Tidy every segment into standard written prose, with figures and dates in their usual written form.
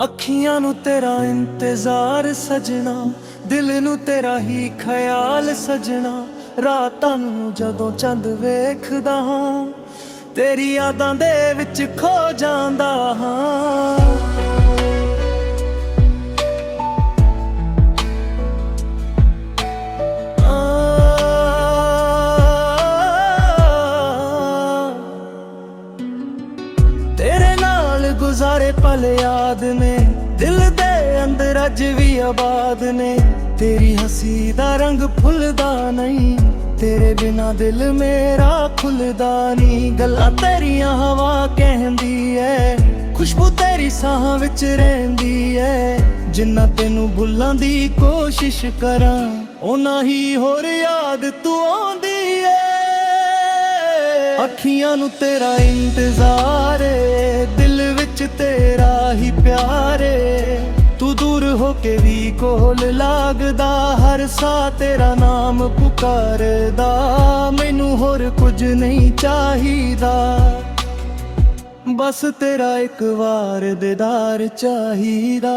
ਅੱਖੀਆਂ ਨੂੰ ਤੇਰਾ ਇੰਤਜ਼ਾਰ ਸਜਣਾ, ਦਿਲ ਨੂੰ ਤੇਰਾ ਹੀ ਖਿਆਲ ਸਜਣਾ। ਰਾਤਾਂ ਨੂੰ ਜਦੋਂ ਚੰਦ ਵੇਖਦਾ ਹਾਂ, ਤੇਰੀ ਯਾਦਾਂ ਦੇ ਵਿੱਚ ਖੋ ਜਾਂਦਾ ਹਾਂ। ਤੇਰੇ ਨਾਲ ਗੁਜ਼ਾਰੇ ਪਲ ਯਾਦ ਨੇ, ਦਿਲ ਦੇ ਅੰਦਰ ਅੱਜ ਵੀ ਆਬਾਦ ਨੇ। ਤੇਰੀ ਹੱਸੀ ਦਾ ਰੰਗ ਫੁੱਲਦਾ ਨਹੀਂ, ਤੇਰੇ ਬਿਨਾ ਦਿਲ ਮੇਰਾ ਖੁੱਲਦਾ ਨਹੀਂ। ਗੱਲਾਂ ਤੇਰੀਆਂ ਹਵਾ ਕਹਿੰਦੀ ਐ, ਖੁਸ਼ਬੂ ਤੇਰੀ ਸਾਹਾਂ ਵਿੱਚ ਰਹਿੰਦੀ ਐ। ਜਿੰਨਾ ਤੈਨੂੰ ਭੁੱਲਣ ਦੀ ਕੋਸ਼ਿਸ਼ ਕਰਾਂ, ਓਨਾ ਹੀ ਹੋਰ ਯਾਦ ਤੂੰ ਆਉਂਦੀ ਐ। ਅੱਖੀਆਂ ਨੂੰ ਤੇਰਾ ਇੰਤਜ਼ਾਰ ਏ, ਦਿਲ ਵਿੱਚ ਤੇਰਾ ਹੀ ਪਿਆਰ ਏ। ਤੂੰ ਦੂਰ ਹੋ ਕੇ ਵੀ ਕੋਲ ਲੱਗਦਾ, ਹਰ ਸਾਹ ਤੇਰਾ ਨਾਮ ਪੁਕਾਰਦਾ। ਮੈਨੂੰ ਹੋਰ ਕੁਝ ਨਹੀਂ ਚਾਹੀਦਾ, ਬਸ ਤੇਰਾ ਇੱਕ ਵਾਰ ਦੀਦਾਰ ਚਾਹੀਦਾ।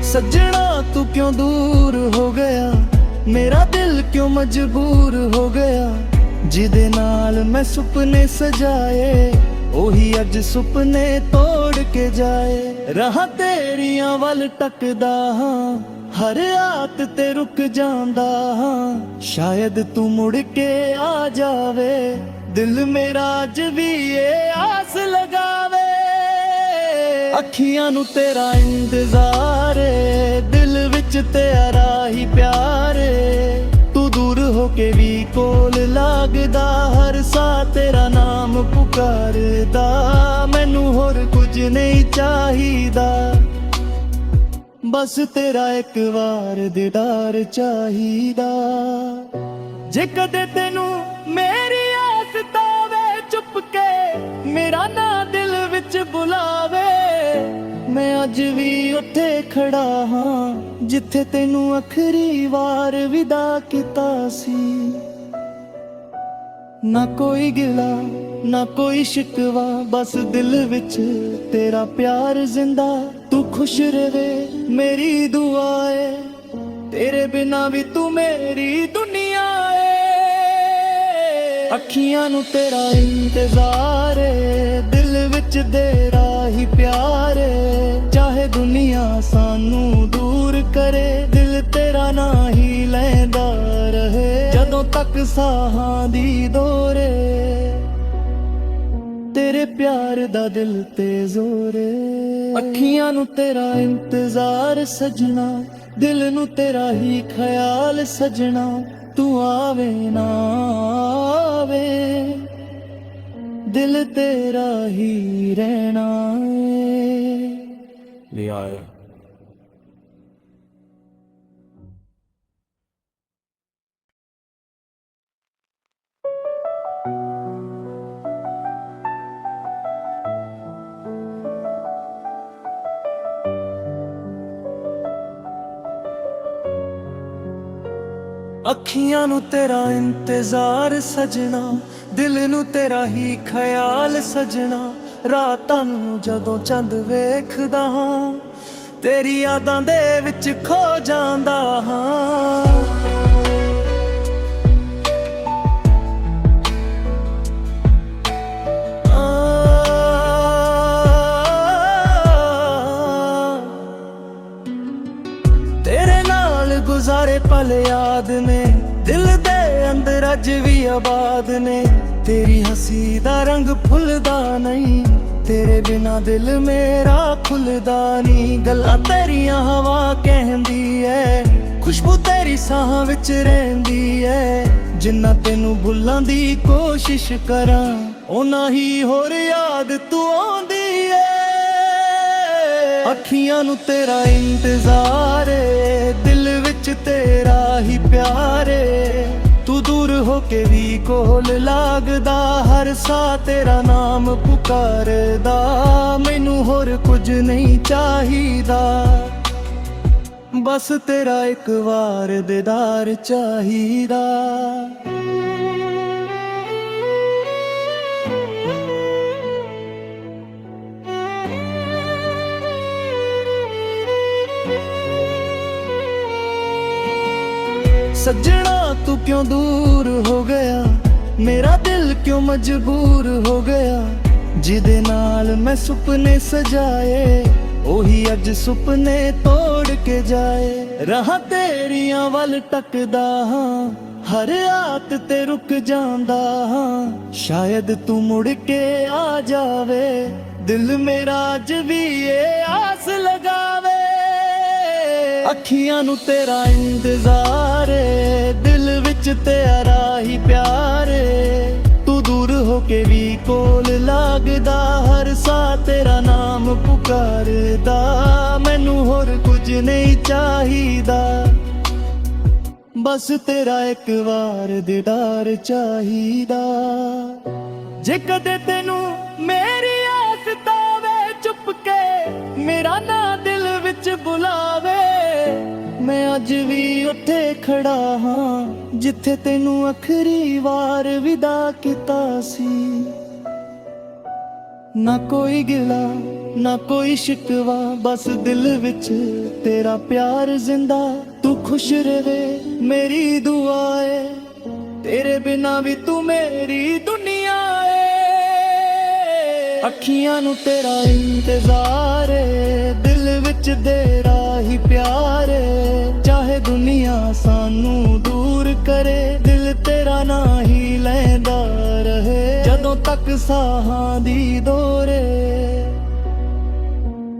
ਸੱਜਣਾ ਤੂੰ ਕਿਉਂ ਦੂਰ ਹੋ ਗਿਆ, ਮੇਰਾ ਦਿਲ ਕਿਉਂ ਮਜਬੂਰ ਹੋ ਗਿਆ। ਜਿਹਦੇ ਨਾਲ ਮੈਂ ਸੁਪਨੇ ਸਜਾਏ, ਉਹੀ ਅੱਜ ਸੁਪਨੇ ਤੋੜ ਕੇ ਜਾਏ। ਰਾਹਾਂ ਤੇਰੀਆਂ ਵੱਲ ਟੱਕਦਾ ਹਾਂ, ਹਰ ਰਾਤ ਤੇ ਰੁਕ ਜਾਂਦਾ ਹਾਂ। ਸ਼ਾਇਦ ਤੂੰ ਮੁੜ ਕੇ ਆ ਜਾਵੇ, ਦਿਲ ਮੇਰਾ ਅੱਜ ਵੀ ਇਹ ਆਸ ਲਗਾਵੇ। ਅੱਖੀਆਂ ਨੂੰ ਤੇਰਾ ਇੰਤਜ਼ਾਰ ਏ, ਦਿਲ ਵਿੱਚ ਤੇਰਾ ਹੀ ਪਿਆਰ ਏ। ਤੂੰ ਦੂਰ ਹੋ ਕੇ ਵੀ ਕੋਲ ਲੱਗਦਾ, ਹਰ ਸਾਹ ਤੇਰਾ ਨਾਮ ਪੁਕਾਰਦਾ। ਮੈਨੂੰ ਹੋਰ ਕੁਝ ਨਹੀਂ ਚਾਹੀਦਾ, ਬਸ ਤੇਰਾ ਇੱਕ ਵਾਰ ਦੀਦਾਰ ਚਾਹੀਦਾ। ਜੇ ਕਦੇ ਤੈਨੂੰ ਮੇਰੀ ਆਸ ਤਾਵੇ, ਚੁੱਪ ਕੇ ਮੇਰਾ ਨਾਂ ਦਿਲ ਵਿੱਚ ਬੁਲਾਵੇ। ਮੈਂ ਅੱਜ ਵੀ ਉੱਥੇ ਖੜਾ ਹਾਂ, ਜਿੱਥੇ ਤੈਨੂੰ ਆਖਰੀ ਵਾਰ ਵਿਦਾ ਕੀਤਾ ਸੀ। ਨਾ ਕੋਈ ਗਿਲਾ ਨਾ ਕੋਈ ਸ਼ਿਕਵਾ, ਬਸ ਦਿਲ ਵਿੱਚ ਤੇਰਾ ਪਿਆਰ ਜ਼ਿੰਦਾ। ਤੂੰ ਖੁਸ਼ ਰਵੇ ਮੇਰੀ ਦੁਆ ਏ, ਤੇਰੇ ਬਿਨਾ ਵੀ ਤੂੰ ਮੇਰੀ ਦੁਨੀਆ ਏ। ਅੱਖੀਆਂ ਨੂੰ ਤੇਰਾ ਇੰਤਜ਼ਾਰ ਏ, ਦਿਲ ਵਿੱਚ ਤੇਰਾ ਹੀ ਪਿਆਰ ਏ। ਚਾਹੇ ਦੁਨੀਆ ਸਾਨੂੰ ਦੂਰ ਕਰੇ, ਦਿਲ ਤੇਰਾ ਨਾਂ ਹੀ ਲੈਂਦਾ ਰਹੇ। ਜਦੋਂ ਤੱਕ ਸਾਹਾਂ ਦੀ ਦੌਰੇ, ਤੇਰੇ ਪਿਆਰ ਦਾ ਦਿਲ ਤੇ ਜ਼ੋਰ ਏ। ਅੱਖੀਆਂ ਨੂੰ ਤੇਰਾ ਇੰਤਜ਼ਾਰ ਸਜਣਾ, ਦਿਲ ਨੂੰ ਤੇਰਾ ਹੀ ਖਿਆਲ ਸਜਣਾ। ਤੂੰ ਆਵੇ ਨਾ ਆਵੇ, ਦਿਲ ਤੇਰਾ ਹੀ ਰਹਿਣਾ ਏ। ਲੈ ਆਏ ਅੱਖੀਆਂ ਨੂੰ ਤੇਰਾ ਇੰਤਜ਼ਾਰ ਸਜਣਾ, ਦਿਲ ਨੂੰ ਤੇਰਾ ਹੀ ਖਿਆਲ ਸਜਣਾ। ਰਾਤਾਂ ਨੂੰ ਜਦੋਂ ਚੰਦ ਵੇਖਦਾ ਹਾਂ, ਤੇਰੀ ਯਾਦਾਂ ਦੇ ਵਿੱਚ ਖੋ ਜਾਂਦਾ ਹਾਂ। ਤੇਰੇ ਨਾਲ ਗੁਜ਼ਾਰੇ ਪਲ ਯਾਦ ਨੇ, ਦਿਲ ਦੇ ਅੰਦਰ ਅੱਜ ਵੀ ਆਬਾਦ ਨੇ। ਤੇਰੀ ਹੱਸੀ ਦਾ ਰੰਗ ਫੁੱਲਦਾ ਨਹੀਂ, ਤੇਰੇ ਬਿਨਾ ਦਿਲ ਮੇਰਾ ਖੁੱਲਦਾ ਨਹੀਂ। ਗੱਲਾਂ ਤੇਰੀਆਂ ਹਵਾ ਕਹਿੰਦੀ ਐ, ਖੁਸ਼ਬੂ ਤੇਰੀ ਸਾਹਾਂ ਵਿੱਚ ਰਹਿੰਦੀ ਐ। ਜਿੰਨਾ ਤੈਨੂੰ ਭੁੱਲਣ ਦੀ ਕੋਸ਼ਿਸ਼ ਕਰਾਂ, ਓਨਾ ਹੀ ਹੋਰ ਯਾਦ ਤੂੰ ਆਉਂਦੀ ਐ। ਅੱਖੀਆਂ ਨੂੰ ਤੇਰਾ ਇੰਤਜ਼ਾਰ ਏ, ਦਿਲ ਵਿੱਚ ਤੇਰਾ ਹੀ ਪਿਆਰ ਏ। ਕੇ ਵੀ ਕੋਲ ਲੱਗਦਾ, ਹਰ ਸਾਹ ਤੇਰਾ ਨਾਮ ਪੁਕਾਰਦਾ। ਮੈਨੂੰ ਹੋਰ ਕੁਝ ਨਹੀਂ ਚਾਹੀਦਾ, ਬਸ ਤੇਰਾ ਇੱਕ ਵਾਰ ਦੀਦਾਰ ਚਾਹੀਦਾ। ਸੱਜਣਾ ਤੂੰ ਕਿਉਂ ਦੂਰ ਹੋ ਗਿਆ, ਮੇਰਾ ਦਿਲ ਕਿਉਂ ਮਜਬੂਰ ਹੋ ਗਿਆ। ਜਿਹਦੇ ਨਾਲ ਮੈਂ ਸੁਪਨੇ ਸਜਾਏ, ਉਹੀ ਅੱਜ ਸੁਪਨੇ ਤੋੜ ਕੇ ਜਾਏ। ਰਾਹਾਂ ਤੇਰੀਆਂ ਵੱਲ ਟੱਕਦਾ ਹਾਂ, ਹਰ ਰਾਤ ਤੇ ਰੁਕ ਜਾਂਦਾ ਹਾਂ। ਸ਼ਾਇਦ ਤੂੰ ਮੁੜ ਕੇ ਆ ਜਾਵੇ, ਦਿਲ ਮੇਰਾ ਅੱਜ ਵੀ ਇਹ ਆਸ ਲਗਾਵੇ। ਅੱਖੀਆਂ ਨੂੰ ਤੇਰਾ ਇੰਤਜ਼ਾਰ ਏ, ਦਿਲ ਵਿੱਚ ਤੇਰਾ ਹੀ ਪਿਆਰ ਏ। ਤੂੰ ਦੂਰ ਹੋ ਕੇ ਵੀ ਕੋਲ ਲੱਗਦਾ, ਹਰ ਸਾਹ ਤੇਰਾ ਨਾਮ ਪੁਕਾਰਦਾ। ਮੈਨੂੰ ਹੋਰ ਕੁਝ ਨਹੀਂ ਚਾਹੀਦਾ, ਬਸ ਤੇਰਾ ਇੱਕ ਵਾਰ ਦੀਦਾਰ ਚਾਹੀਦਾ। ਜੇ ਕਦੇ ਤੈਨੂੰ ਮੇਰੀ ਆਸ ਤਾਵੇ, ਚੁੱਪ ਕੇ ਮੇਰਾ ਨਾਂ ਦਿਲ ਵਿੱਚ ਬੁਲਾਵੇ। ਮੈਂ ਅੱਜ ਵੀ ਉੱਥੇ ਖੜਾ ਹਾਂ, ਜਿੱਥੇ ਤੈਨੂੰ ਆਖਰੀ ਵਾਰ ਵਿਦਾ ਕੀਤਾ ਸੀ। ਨਾ ਕੋਈ ਗਿਲਾ ਨਾ ਕੋਈ ਸ਼ਿਕਵਾ, ਬਸ ਦਿਲ ਵਿੱਚ ਤੇਰਾ ਪਿਆਰ ਜ਼ਿੰਦਾ। ਤੂੰ ਖੁਸ਼ ਰਵੇ ਮੇਰੀ ਦੁਆ ਏ, ਤੇਰੇ ਬਿਨਾ ਵੀ ਤੂੰ ਮੇਰੀ ਦੁਨੀਆ ਏ। ਅੱਖੀਆਂ ਨੂੰ ਤੇਰਾ ਇੰਤਜ਼ਾਰ ਏ, ਦਿਲ ਵਿੱਚ ਤੇਰਾ ਹੀ ਪਿਆਰ ਏ। ਚਾਹੇ ਦੁਨੀਆ ਸਾਨੂੰ ਦੂਰ ਕਰੇ, ਦਿਲ ਤੇਰਾ ਨਾਂ ਹੀ ਲੈਂਦਾ ਰਹੇ। ਜਦੋਂ ਤੱਕ ਸਾਹਾਂ ਦੀ ਦੌਰੇ,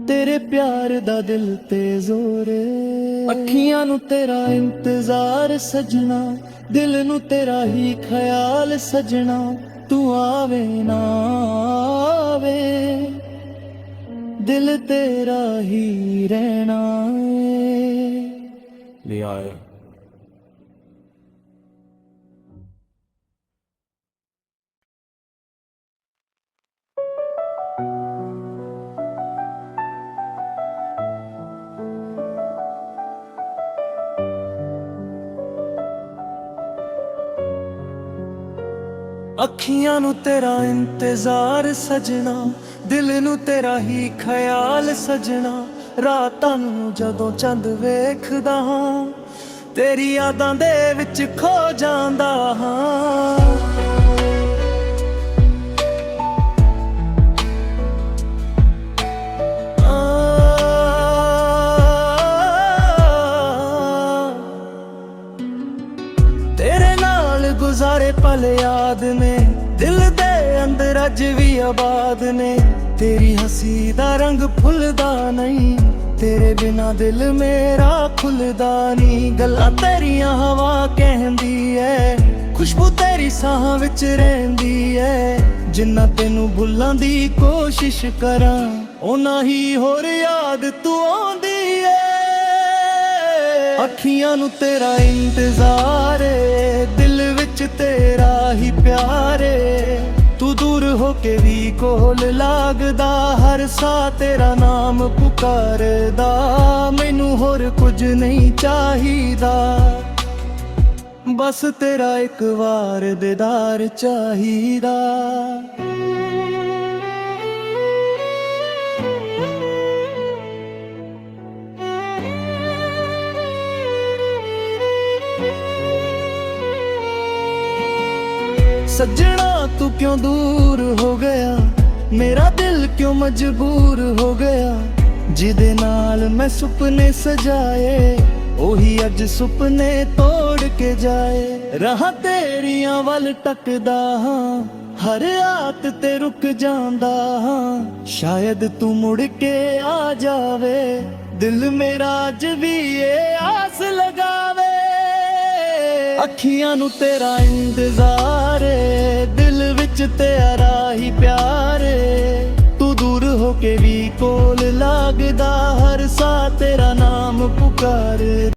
ਤੇਰੇ ਪਿਆਰ ਦਾ ਦਿਲ ਤੇ ਜ਼ੋਰ ਏ। ਅੱਖੀਆਂ ਨੂੰ ਤੇਰਾ ਇੰਤਜ਼ਾਰ ਸਜਣਾ, ਦਿਲ ਨੂੰ ਤੇਰਾ ਹੀ ਖਿਆਲ ਸਜਣਾ। ਤੂੰ ਆਵੇ ਨਾ ਆਵੇ, ਦਿਲ ਤੇਰਾ ਹੀ ਰਹਿਣਾ ਏ। ਲੈ ਆਏ ਅੱਖੀਆਂ ਨੂੰ ਤੇਰਾ ਇੰਤਜ਼ਾਰ ਸਜਣਾ, ਦਿਲ ਨੂੰ ਤੇਰਾ ਹੀ ਖਿਆਲ ਸਜਣਾ। ਰਾਤਾਂ ਨੂੰ ਜਦੋਂ ਚੰਦ ਵੇਖਦਾ ਹਾਂ, ਤੇਰੀ ਯਾਦਾਂ ਦੇ ਵਿੱਚ ਖੋ ਜਾਂਦਾ ਹਾਂ। ਤੇਰੇ ਨਾਲ ਗੁਜ਼ਾਰੇ ਪਲ ਯਾਦ ਨੇ, ਦਿਲ ਦੇ ਅੰਦਰ ਅੱਜ ਵੀ ਆਬਾਦ ਨੇ। ਤੇਰੀ ਹੱਸੀ ਦਾ ਰੰਗ ਫੁੱਲਦਾ ਨਹੀਂ, ਤੇਰੇ ਬਿਨਾ ਦਿਲ ਮੇਰਾ ਖੁੱਲਦਾ ਨਹੀਂ। ਗੱਲਾਂ ਤੇਰੀਆਂ ਹਵਾ ਕਹਿੰਦੀ ਐ, ਖੁਸ਼ਬੂ ਤੇਰੀ ਸਾਹਾਂ ਵਿੱਚ ਰਹਿੰਦੀ ਐ। ਜਿੰਨਾ ਤੈਨੂੰ ਭੁੱਲਣ ਦੀ ਕੋਸ਼ਿਸ਼ ਕਰਾਂ, ਓਨਾ ਹੀ ਹੋਰ ਯਾਦ ਤੂੰ ਆਉਂਦੀ ਐ। ਅੱਖੀਆਂ ਨੂੰ ਤੇਰਾ ਇੰਤਜ਼ਾਰ ਏ, ਦਿਲ ਵਿੱਚ ਤੇਰਾ ਹੀ ਪਿਆਰ ਏ। ਤੂੰ ਦੂਰ ਹੋ ਕੇ ਵੀ ਕੋਲ ਲੱਗਦਾ, ਹਰ ਸਾਹ ਤੇਰਾ ਨਾਮ ਪੁਕਾਰਦਾ। ਮੈਨੂੰ ਹੋਰ ਕੁਝ ਨਹੀਂ ਚਾਹੀਦਾ, ਬਸ ਤੇਰਾ ਇੱਕ ਵਾਰ ਦੀਦਾਰ ਚਾਹੀਦਾ। ਸੱਜਣਾ ਤੂੰ ਕਿਉਂ ਦੂਰ ਹੋ ਗਿਆ, ਮੇਰਾ ਦਿਲ ਕਿਉਂ ਮਜਬੂਰ ਹੋ ਗਿਆ। ਜਿਹਦੇ ਨਾਲ ਮੈਂ ਸੁਪਨੇ ਸਜਾਏ, ਉਹੀ ਅੱਜ ਸੁਪਨੇ ਤੋੜ ਕੇ ਜਾਏ। ਰਾਹਾਂ ਤੇਰੀਆਂ ਵੱਲ ਟੱਕਦਾ ਹਾਂ, ਹਰ ਰਾਤ ਤੇ ਰੁਕ ਜਾਂਦਾ ਹਾਂ। ਸ਼ਾਇਦ ਤੂੰ ਮੁੜ ਕੇ ਆ ਜਾਵੇ, ਦਿਲ ਮੇਰਾ ਅੱਜ ਵੀ ਇਹ ਆਸ ਲਗਾਵੇ। ਅੱਖੀਆਂ ਨੂੰ ਤੇਰਾ ਇੰਤਜ਼ਾਰ ਏ, ਦਿਲ ਵਿੱਚ ਤੇਰਾ ਹੀ ਪਿਆਰ ਏ। ਤੂੰ ਦੂਰ ਹੋ ਕੇ ਵੀ ਕੋਲ ਲੱਗਦਾ, ਹਰ ਸਾਹ ਤੇਰਾ ਨਾਮ ਪੁਕਾਰ